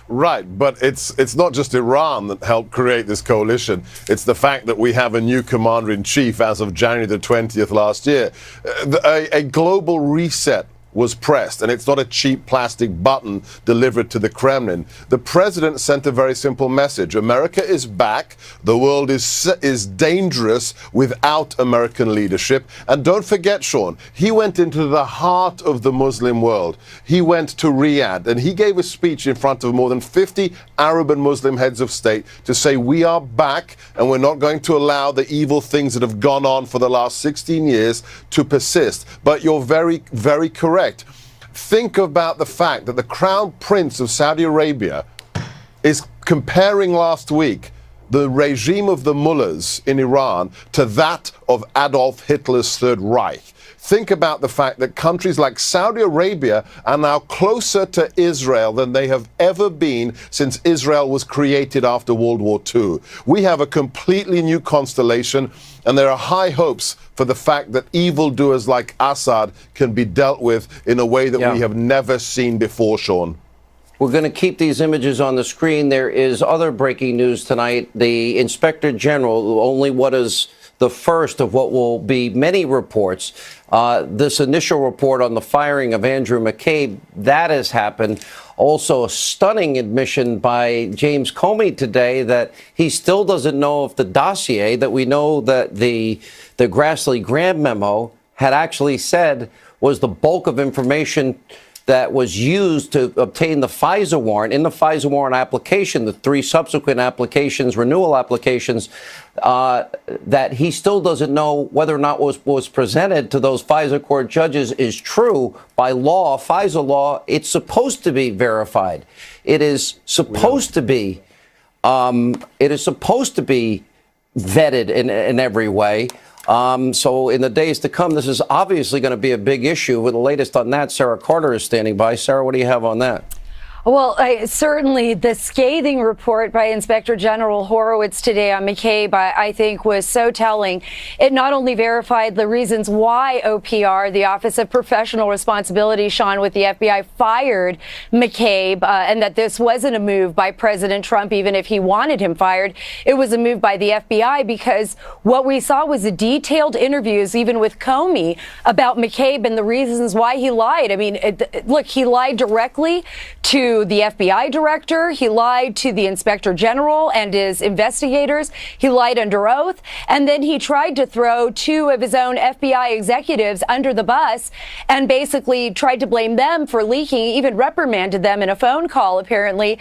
Right, but it's not just Iran that helped create this coalition. It's the fact that we have a new commander-in-chief as of January the 20th last year. A global reset was pressed, and it's not a cheap plastic button delivered to the Kremlin. The president sent a very simple message. America is back. The world is dangerous without American leadership. And don't forget, Sean, he went into the heart of the Muslim world. He went to Riyadh, and he gave a speech in front of more than 50 Arab and Muslim heads of state to say, we are back, and we're not going to allow the evil things that have gone on for the last 16 years to persist. But you're very, very correct. Think about the fact that the Crown Prince of Saudi Arabia is comparing last week the regime of the mullahs in Iran to that of Adolf Hitler's Third Reich. Think about the fact that countries like Saudi Arabia are now closer to Israel than they have ever been since Israel was created after World War II. We have a completely new constellation, and there are high hopes for the fact that evildoers like Assad can be dealt with in a way that we have never seen before, Sean. We're going to keep these images on the screen. There is other breaking news tonight. The Inspector General, only what is the first of what will be many reports. This initial report on the firing of Andrew McCabe, that has happened. Also, a stunning admission by James Comey today that he still doesn't know if the dossier that we know that the Grassley Graham memo had actually said was the bulk of information that was used to obtain the FISA warrant. In the FISA warrant application, the 3 subsequent applications, renewal applications, that he still doesn't know whether or not was presented to those FISA court judges is true. By law, FISA law, it's supposed to be verified. It is supposed to be. It is supposed to be vetted in every way. So in the days to come, this is obviously going to be a big issue. With the latest on that, Sarah Carter is standing by. Sarah, what do you have on that? Well, certainly the scathing report by Inspector General Horowitz today on McCabe, I think, was so telling. It not only verified the reasons why OPR, the Office of Professional Responsibility, Sean, with the FBI, fired McCabe, and that this wasn't a move by President Trump, even if he wanted him fired. It was a move by the FBI because what we saw was the detailed interviews, even with Comey, about McCabe and the reasons why he lied. I mean, look, he lied directly to the FBI director. He lied to the inspector general and his investigators. He lied under oath. And then he tried to throw 2 of his own FBI executives under the bus and basically tried to blame them for leaking, even reprimanded them in a phone call, apparently,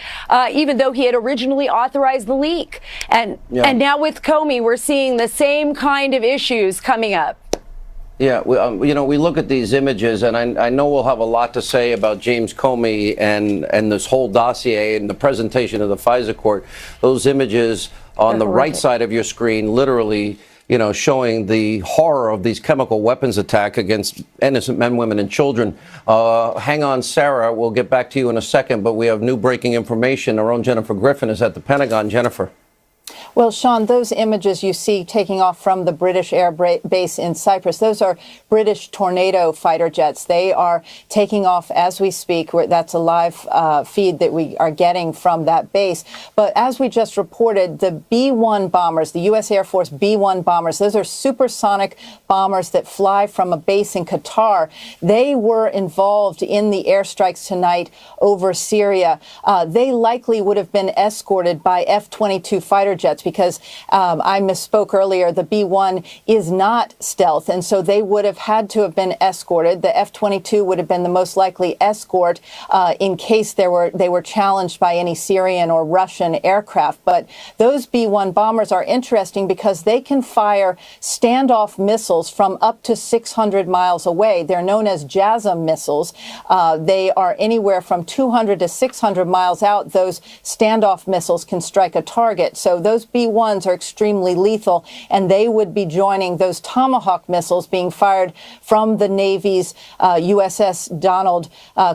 even though he had originally authorized the leak. And now with Comey, we're seeing the same kind of issues coming up. Yeah, we look at these images, and I know we'll have a lot to say about James Comey and this whole dossier and the presentation of the FISA court. Those images on the right side of your screen, literally, showing the horror of these chemical weapons attack against innocent men, women, and children. Hang on, Sarah. We'll get back to you in a second, but we have new breaking information. Our own Jennifer Griffin is at the Pentagon. Jennifer. Well, Sean, those images you see taking off from the British air base in Cyprus, those are British Tornado fighter jets. They are taking off as we speak. That's a live feed that we are getting from that base. But as we just reported, the B-1 bombers, the U.S. Air Force B-1 bombers, those are supersonic bombers that fly from a base in Qatar. They were involved in the airstrikes tonight over Syria. They likely would have been escorted by F-22 fighter jets, because I misspoke earlier. The B-1 is not stealth, and so they would have had to have been escorted. The F-22 would have been the most likely escort in case they were challenged by any Syrian or Russian aircraft. But those B-1 bombers are interesting because they can fire standoff missiles from up to 600 miles away. They're known as JASSM missiles. They are anywhere from 200 to 600 miles out. Those standoff missiles can strike a target. So those B-1s are extremely lethal, and they would be joining those Tomahawk missiles being fired from the Navy's USS Donald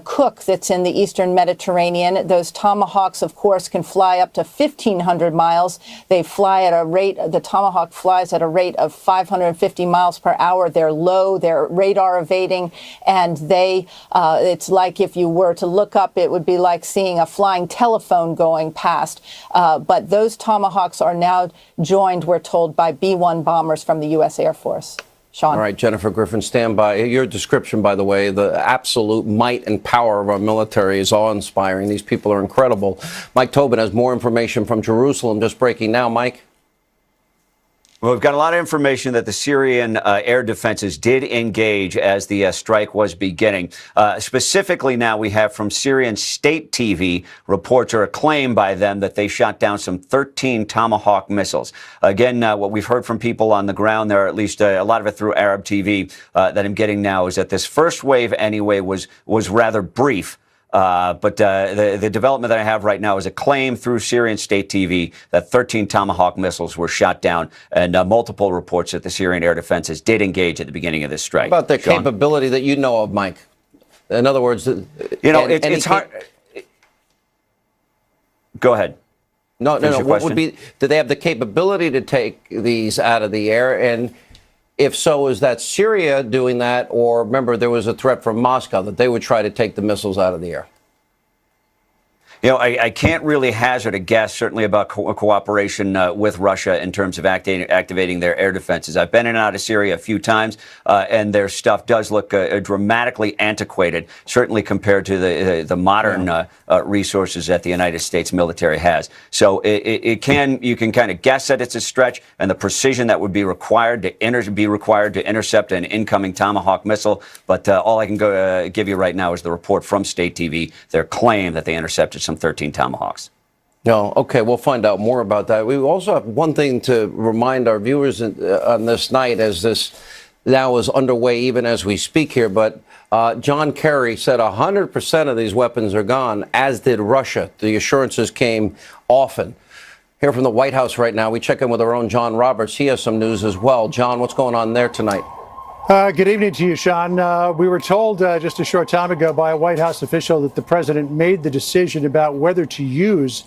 Cook that's in the eastern Mediterranean. Those Tomahawks, of course, can fly up to 1,500 miles. They fly at a rate, the Tomahawk flies at a rate of 550 miles per hour. They're low, they're radar evading, and it's like if you were to look up, it would be like seeing a flying telephone going past. But those Tomahawks are now joined, we're told, by B-1 bombers from the U.S. Air Force. Sean. All right, Jennifer Griffin, stand by. Your description, by the way, the absolute might and power of our military is awe-inspiring. These people are incredible. Mike Tobin has more information from Jerusalem, just breaking now. Mike? Well, we've got a lot of information that the Syrian air defenses did engage as the strike was beginning. Specifically now we have from Syrian state TV reports or a claim by them that they shot down some 13 Tomahawk missiles. Again, what we've heard from people on the ground there, at least a lot of it through Arab TV that I'm getting now, is that this first wave anyway was rather brief. But the development that I have right now is a claim through Syrian state TV that 13 Tomahawk missiles were shot down, and multiple reports that the Syrian air defenses did engage at the beginning of this strike. What about the capability that you know of, Mike? In other words, it's hard. Go ahead. No. What would be? Do they have the capability to take these out of the air? And if so, is that Syria doing that? Or remember, there was a threat from Moscow that they would try to take the missiles out of the air. I can't really hazard a guess, certainly about cooperation with Russia in terms of activating their air defenses. I've been in and out of Syria a few times, and their stuff does look dramatically antiquated, certainly compared to the modern resources that the United States military has. So you can kind of guess that it's a stretch, and the precision that would be required to intercept an incoming Tomahawk missile. But all I can give you right now is the report from State TV, their claim that they intercepted some 13 Tomahawks. No, okay, we'll find out more about that. We also have one thing to remind our viewers on this night, as this now is underway even as we speak here, but John Kerry said 100% of these weapons are gone, as did Russia. The assurances came often. Here from the White House right now, we check in with our own John Roberts. He has some news as well. John, what's going on there tonight? Good evening to you, Sean. We were told just a short time ago by a White House official that the president made the decision about whether to use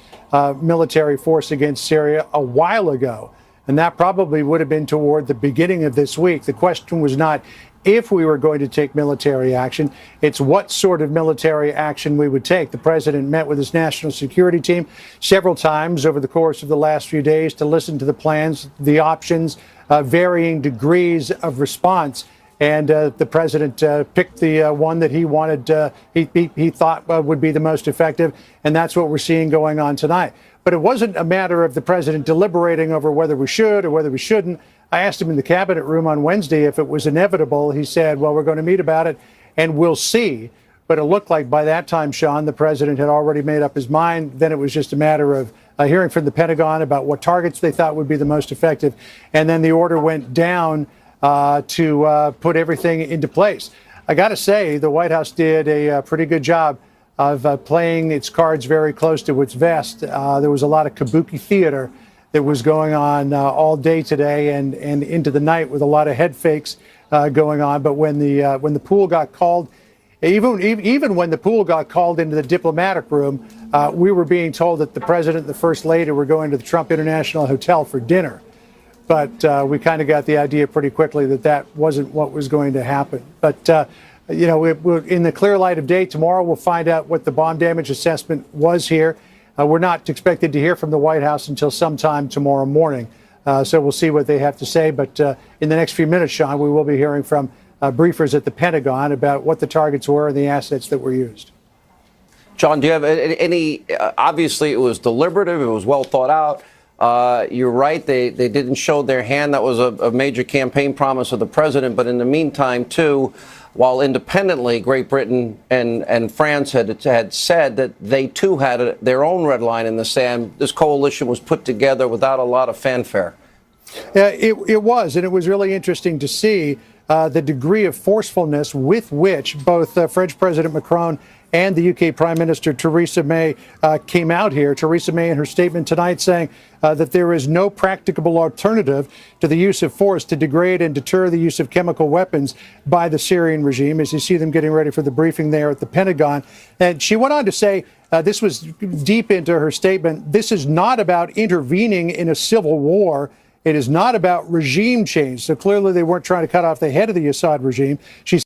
military force against Syria a while ago. And that probably would have been toward the beginning of this week. The question was not if we were going to take military action, it's what sort of military action we would take. The president met with his national security team several times over the course of the last few days to listen to the plans, the options, varying degrees of response. And the president picked the one that he wanted, he thought would be the most effective. And that's what we're seeing going on tonight. But it wasn't a matter of the president deliberating over whether we should or whether we shouldn't. I asked him in the cabinet room on Wednesday if it was inevitable. He said, well, we're going to meet about it and we'll see. But it looked like by that time, Sean, the president had already made up his mind. Then it was just a matter of hearing from the Pentagon about what targets they thought would be the most effective. And then the order went down to put everything into place. I got to say, the White House did a pretty good job of playing its cards very close to its vest. There was a lot of kabuki theater that was going on all day today and into the night, with a lot of head fakes going on. But when the pool got called, even when the pool got called into the diplomatic room, we were being told that the president and the first lady were going to the Trump International Hotel for dinner. But we kind of got the idea pretty quickly that that wasn't what was going to happen. But we're in the clear light of day tomorrow, we'll find out what the bomb damage assessment was here. We're not expected to hear from the White House until sometime tomorrow morning. So we'll see what they have to say. But in the next few minutes, Sean, we will be hearing from briefers at the Pentagon about what the targets were and the assets that were used. John, do you have any obviously it was deliberative, it was well thought out. You're right, they didn't show their hand. That was a major campaign promise of the president. But in the meantime, too, while independently Great Britain and France had said that they too had their own red line in the sand, this coalition was put together without a lot of fanfare. It was, and it was really interesting to see the degree of forcefulness with which both French President Macron and the UK Prime Minister Theresa May came out here. Theresa May in her statement tonight saying that there is no practicable alternative to the use of force to degrade and deter the use of chemical weapons by the Syrian regime, as you see them getting ready for the briefing there at the Pentagon. And she went on to say, this was deep into her statement, this is not about intervening in a civil war. It is not about regime change. So clearly they weren't trying to cut off the head of the Assad regime. She